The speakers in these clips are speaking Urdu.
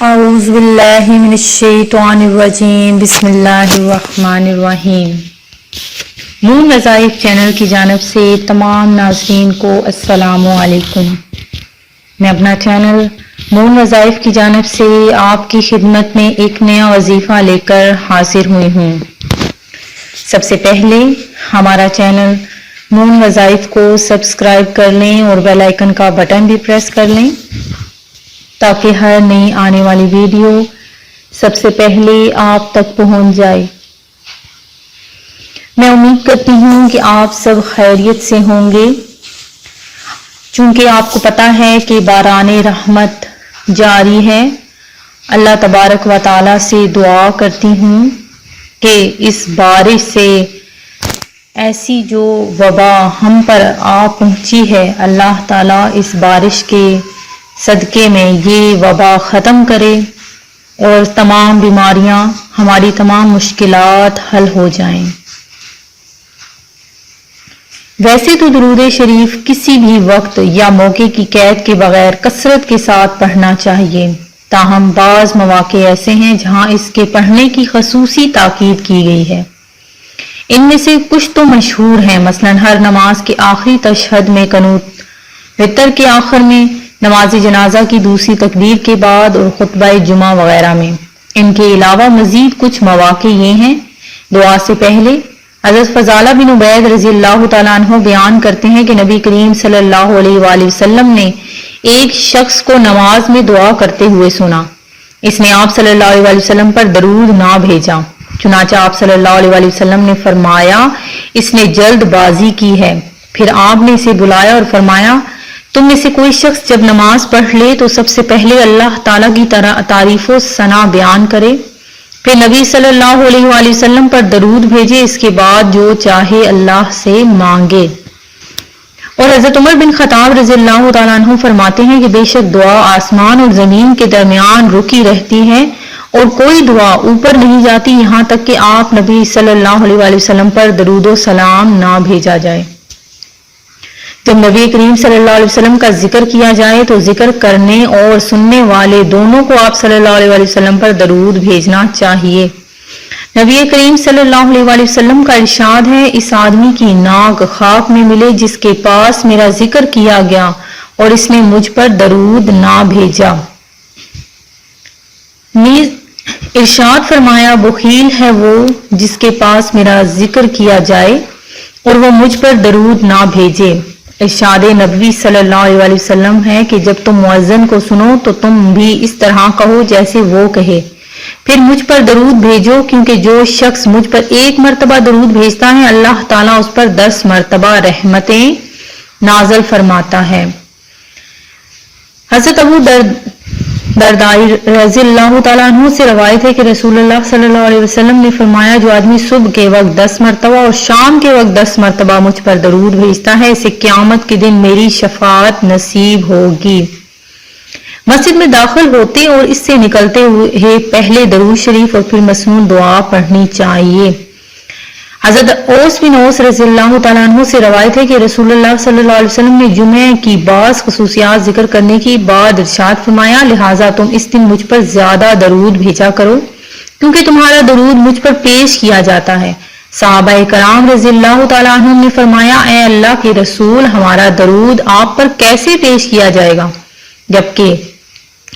اعوذ باللہ من الشیطان الرجیم بسم اللہ الرحمن الرحیم۔ نون وظائف چینل کی جانب سے تمام ناظرین کو السلام علیکم۔ میں اپنا چینل نون وظائف کی جانب سے آپ کی خدمت میں ایک نیا وظیفہ لے کر حاضر ہوئی ہوں۔ سب سے پہلے ہمارا چینل نون وظائف کو سبسکرائب کر لیں اور بیل آئیکن کا بٹن بھی پریس کر لیں تاکہ ہر نئی آنے والی ویڈیو سب سے پہلے آپ تک پہنچ جائے۔ میں امید کرتی ہوں کہ آپ سب خیریت سے ہوں گے، چونکہ آپ کو پتہ ہے کہ باران رحمت جاری ہے۔ اللہ تبارک و تعالی سے دعا کرتی ہوں کہ اس بارش سے ایسی جو وبا ہم پر آ پہنچی ہے، اللہ تعالی اس بارش کے صدقے میں یہ وبا ختم کرے اور تمام بیماریاں، ہماری تمام مشکلات حل ہو جائیں۔ ویسے تو درود شریف کسی بھی وقت یا موقع کی قید کے بغیر کثرت کے ساتھ پڑھنا چاہیے، تاہم بعض مواقع ایسے ہیں جہاں اس کے پڑھنے کی خصوصی تاکید کی گئی ہے۔ ان میں سے کچھ تو مشہور ہیں، مثلا ہر نماز کے آخری تشہد میں قنوت، وتر کے آخر میں، نماز جنازہ کی دوسری تکبیر کے بعد اور خطبہ جمعہ وغیرہ میں۔ ان کے علاوہ مزید کچھ مواقع یہ ہیں: دعا سے پہلے حضرت فضالہ بن عبید رضی اللہ تعالیٰ عنہ بیان کرتے ہیں کہ نبی کریم صلی اللہ علیہ وآلہ وسلم نے ایک شخص کو نماز میں دعا کرتے ہوئے سنا۔ اس نے آپ صلی اللہ علیہ وآلہ وسلم پر درود نہ بھیجا، چنانچہ آپ صلی اللہ علیہ وآلہ وسلم نے فرمایا اس نے جلد بازی کی ہے۔ پھر آپ نے اسے بلایا اور فرمایا تم میں سے کوئی شخص جب نماز پڑھ لے تو سب سے پہلے اللہ تعالیٰ کی تعریف و ثنا بیان کرے، پھر نبی صلی اللہ علیہ وآلہ وسلم پر درود بھیجے، اس کے بعد جو چاہے اللہ سے مانگے۔ اور حضرت عمر بن خطاب رضی اللہ تعالیٰ عنہ فرماتے ہیں کہ بے شک دعا آسمان اور زمین کے درمیان رکی رہتی ہے اور کوئی دعا اوپر نہیں جاتی یہاں تک کہ آپ نبی صلی اللہ علیہ وآلہ وسلم پر درود و سلام نہ بھیجا جائے۔ جب نبی کریم صلی اللہ علیہ وسلم کا ذکر کیا جائے تو ذکر کرنے اور سننے والے دونوں کو آپ صلی اللہ علیہ وسلم پر درود بھیجنا چاہیے۔ نبی کریم صلی اللہ علیہ وسلم کا ارشاد ہے اس آدمی کی ناک خاک میں ملے جس کے پاس میرا ذکر کیا گیا اور اس نے مجھ پر درود نہ بھیجا۔ نیز ارشاد فرمایا بخیل ہے وہ جس کے پاس میرا ذکر کیا جائے اور وہ مجھ پر درود نہ بھیجے۔ ارشاد نبوی صلی اللہ علیہ وسلم ہے کہ جب تم مؤذن کو سنو تو تم بھی اس طرح کہو جیسے وہ کہے، پھر مجھ پر درود بھیجو، کیونکہ جو شخص مجھ پر ایک مرتبہ درود بھیجتا ہے اللہ تعالیٰ اس پر 10 مرتبہ رحمتیں نازل فرماتا ہے۔ حضرت ابو دردائی رضی اللہ تعالیٰ عنہ سے روایت ہے کہ رسول اللہ صلی اللہ علیہ وسلم نے فرمایا جو آدمی صبح کے وقت 10 مرتبہ اور شام کے وقت 10 مرتبہ مجھ پر درود بھیجتا ہے اسے قیامت کے دن میری شفاعت نصیب ہوگی۔ مسجد میں داخل ہوتے اور اس سے نکلتے ہوئے پہلے درود شریف اور پھر مسنون دعا پڑھنی چاہیے۔ حضرت اوس بن اوس رضی اللہ تعالیٰ عنہ سے روایت ہے کہ رسول اللہ صلی اللہ علیہ وسلم نے جمعہ کی بعض خصوصیات ذکر کرنے کے بعد ارشاد فرمایا لہٰذا تم اس دن مجھ پر زیادہ درود بھیجا کرو کیونکہ تمہارا درود مجھ پر پیش کیا جاتا ہے۔ صحابہ کرام رضی اللہ تعالیٰ عنہ نے فرمایا اے اللہ کے رسول ہمارا درود آپ پر کیسے پیش کیا جائے گا، جبکہ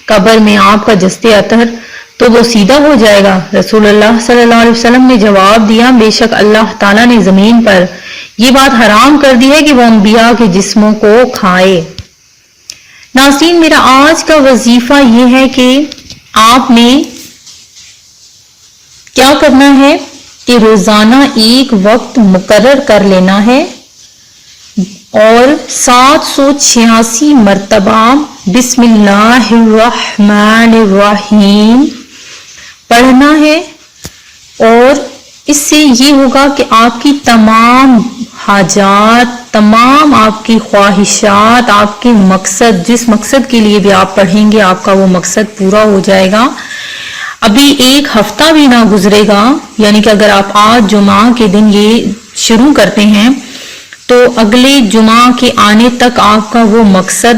قبر میں آپ کا جسد اطہر تو وہ سیدھا ہو جائے گا۔ رسول اللہ صلی اللہ علیہ وسلم نے جواب دیا بے شک اللہ تعالیٰ نے زمین پر یہ بات حرام کر دی ہے کہ وہ انبیاء کے جسموں کو کھائے۔ ناظرین میرا آج کا وظیفہ یہ ہے کہ آپ نے کیا کرنا ہے کہ روزانہ ایک وقت مقرر کر لینا ہے اور 786 مرتبہ بسم اللہ الرحمن الرحیم پڑھنا ہے، اور اس سے یہ ہوگا کہ آپ کی تمام حاجات، تمام آپ کی خواہشات، آپ کے مقصد، جس مقصد کے لیے بھی آپ پڑھیں گے آپ کا وہ مقصد پورا ہو جائے گا۔ ابھی ایک ہفتہ بھی نہ گزرے گا، یعنی کہ اگر آپ آج جمعہ کے دن یہ شروع کرتے ہیں تو اگلے جمعہ کے آنے تک آپ کا وہ مقصد